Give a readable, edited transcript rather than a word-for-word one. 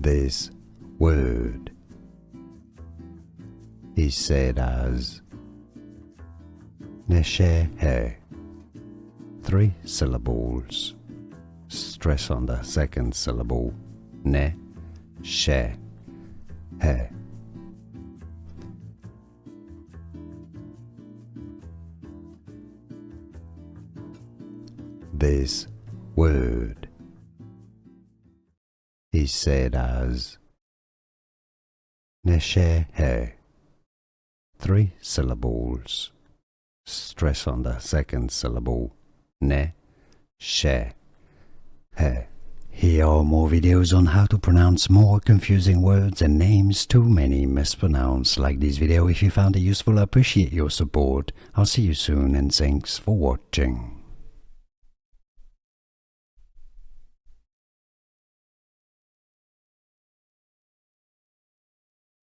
This word is said as Neshehe. 3 syllables. Stress on the second syllable. Ne-she-he. This word is said as Neshehe. 3 syllables. Stress on the second syllable. Ne-she-he. Here are more videos on how to pronounce more confusing words and names too many mispronounced. Like this video if you found it useful. I appreciate your support. I'll see you soon and thanks for watching.